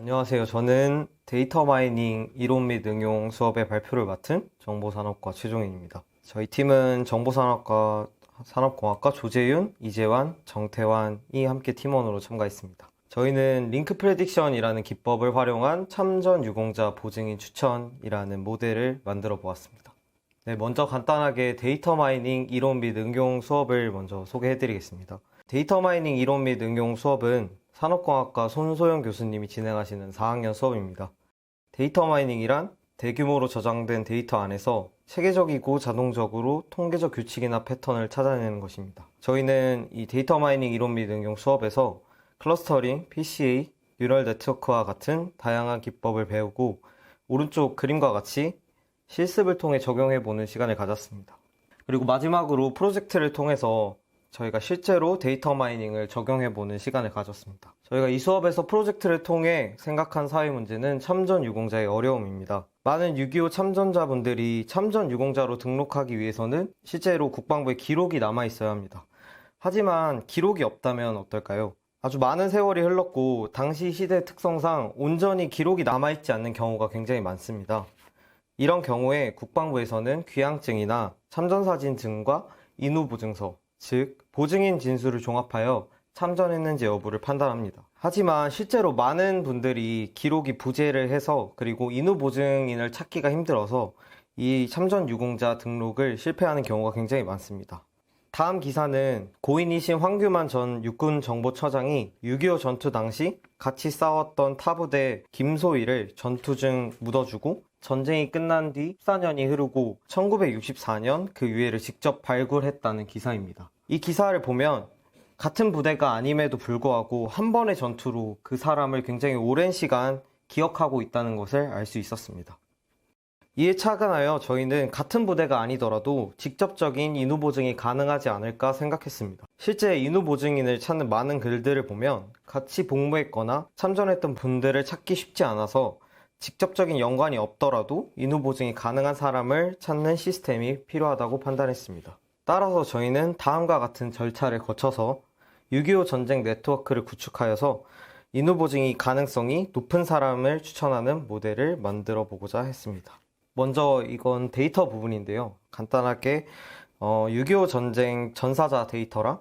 안녕하세요. 저는 데이터 마이닝 이론 및 응용 수업의 발표를 맡은 정보산업과 최종인입니다. 저희 팀은 산업공학과 조재윤, 이재환, 정태환이 함께 팀원으로 참가했습니다. 저희는 링크 프레딕션이라는 기법을 활용한 참전 유공자 보증인 추천이라는 모델을 만들어 보았습니다. 네, 먼저 간단하게 데이터 마이닝 이론 및 응용 수업을 먼저 소개해 드리겠습니다. 데이터 마이닝 이론 및 응용 수업은 산업공학과 손소영 교수님이 진행하시는 4학년 수업입니다. 데이터 마이닝이란 대규모로 저장된 데이터 안에서 체계적이고 자동적으로 통계적 규칙이나 패턴을 찾아내는 것입니다. 저희는 이 데이터 마이닝 이론 및 응용 수업에서 클러스터링, PCA, 뉴럴 네트워크와 같은 다양한 기법을 배우고 오른쪽 그림과 같이 실습을 통해 적용해보는 시간을 가졌습니다. 그리고 마지막으로 프로젝트를 통해서 저희가 실제로 데이터 마이닝을 적용해보는 시간을 가졌습니다. 저희가 이 수업에서 프로젝트를 통해 생각한 사회 문제는 참전 유공자의 어려움입니다. 많은 6.25 참전자분들이 참전 유공자로 등록하기 위해서는 실제로 국방부에 기록이 남아 있어야 합니다. 하지만 기록이 없다면 어떨까요? 아주 많은 세월이 흘렀고 당시 시대 특성상 온전히 기록이 남아있지 않는 경우가 굉장히 많습니다. 이런 경우에 국방부에서는 귀향증이나 참전사진증과 인후보증서, 즉 보증인 진술을 종합하여 참전했는지 여부를 판단합니다. 하지만 실제로 많은 분들이 기록이 부재를 해서 그리고 인후보증인을 찾기가 힘들어서 이 참전 유공자 등록을 실패하는 경우가 굉장히 많습니다. 다음 기사는 고인이신 황규만 전 육군정보처장이 6.25 전투 당시 같이 싸웠던 타부대 김소희를 전투증 묻어주고 전쟁이 끝난 뒤 14년이 흐르고 1964년 그 유해를 직접 발굴했다는 기사입니다. 이 기사를 보면 같은 부대가 아님에도 불구하고 한 번의 전투로 그 사람을 굉장히 오랜 시간 기억하고 있다는 것을 알 수 있었습니다. 이에 착안하여 저희는 같은 부대가 아니더라도 직접적인 인후보증이 가능하지 않을까 생각했습니다. 실제 인후보증인을 찾는 많은 글들을 보면 같이 복무했거나 참전했던 분들을 찾기 쉽지 않아서 직접적인 연관이 없더라도 인후보증이 가능한 사람을 찾는 시스템이 필요하다고 판단했습니다. 따라서 저희는 다음과 같은 절차를 거쳐서 6.25 전쟁 네트워크를 구축하여서 인후보증이 가능성이 높은 사람을 추천하는 모델을 만들어 보고자 했습니다. 먼저 이건 데이터 부분인데요. 간단하게 6.25 전쟁 전사자 데이터랑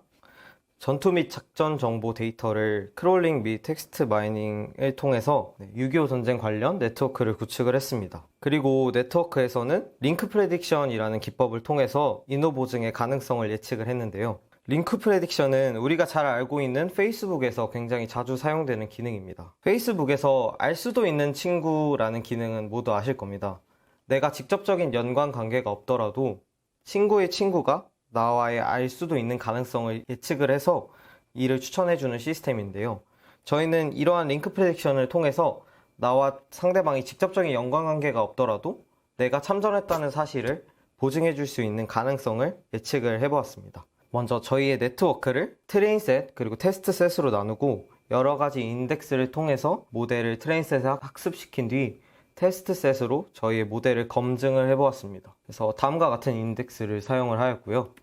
전투 및 작전 정보 데이터를 크롤링 및 텍스트 마이닝을 통해서 6.25 전쟁 관련 네트워크를 구축을 했습니다. 그리고 네트워크에서는 링크 프레딕션이라는 기법을 통해서 인후보증의 가능성을 예측을 했는데요. 링크 프레딕션은 우리가 잘 알고 있는 페이스북에서 굉장히 자주 사용되는 기능입니다. 페이스북에서 알 수도 있는 친구라는 기능은 모두 아실 겁니다. 내가 직접적인 연관 관계가 없더라도 친구의 친구가 나와의 알 수도 있는 가능성을 예측을 해서 이를 추천해주는 시스템인데요. 저희는 이러한 링크 프레딕션을 통해서 나와 상대방이 직접적인 연관관계가 없더라도 내가 참전했다는 사실을 보증해줄 수 있는 가능성을 예측을 해보았습니다. 먼저 저희의 네트워크를 트레인셋 그리고 테스트셋으로 나누고 여러 가지 인덱스를 통해서 모델을 트레인셋에 학습시킨 뒤 테스트셋으로 저희의 모델을 검증을 해보았습니다. 그래서 다음과 같은 인덱스를 사용을 하였고요.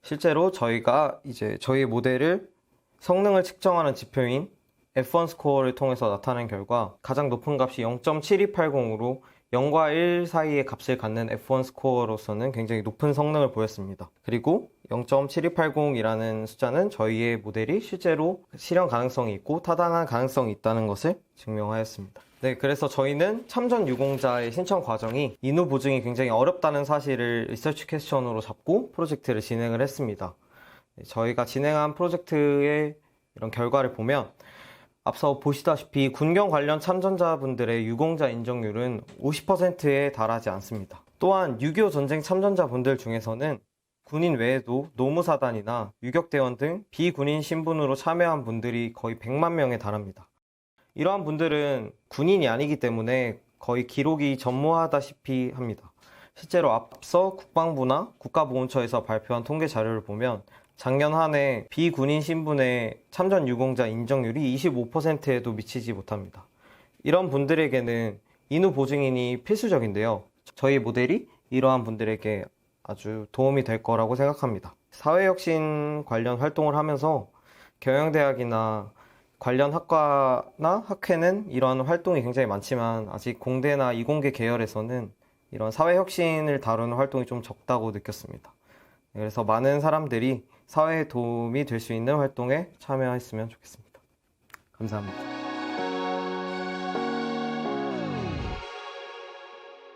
실제로 저희가 이제 저희 모델을 성능을 측정하는 지표인 F1 스코어를 통해서 나타낸 결과 가장 높은 값이 0.7280으로 0과 1 사이의 값을 갖는 F1 스코어로서는 굉장히 높은 성능을 보였습니다. 그리고 0.7280이라는 숫자는 저희의 모델이 실제로 실현 가능성이 있고 타당한 가능성이 있다는 것을 증명하였습니다. 네, 그래서 저희는 참전 유공자의 신청 과정이 인후 보증이 굉장히 어렵다는 사실을 리서치 퀘스천으로 잡고 프로젝트를 진행을 했습니다. 저희가 진행한 프로젝트의 이런 결과를 보면 앞서 보시다시피 군경 관련 참전자분들의 유공자 인정률은 50%에 달하지 않습니다. 또한 6.25 전쟁 참전자분들 중에서는 군인 외에도 노무사단이나 유격대원 등 비군인 신분으로 참여한 분들이 거의 100만 명에 달합니다. 이러한 분들은 군인이 아니기 때문에 거의 기록이 전무하다시피 합니다. 실제로 앞서 국방부나 국가보훈처에서 발표한 통계 자료를 보면 작년 한 해 비군인 신분의 참전 유공자 인정률이 25%에도 미치지 못합니다. 이런 분들에게는 인후 보증인이 필수적인데요. 저희 모델이 이러한 분들에게 아주 도움이 될 거라고 생각합니다. 사회혁신 관련 활동을 하면서 경영대학이나 관련 학과나 학회는 이런 활동이 굉장히 많지만 아직 공대나 이공계 계열에서는 이런 사회혁신을 다루는 활동이 좀 적다고 느꼈습니다. 그래서 많은 사람들이 사회에 도움이 될 수 있는 활동에 참여했으면 좋겠습니다. 감사합니다.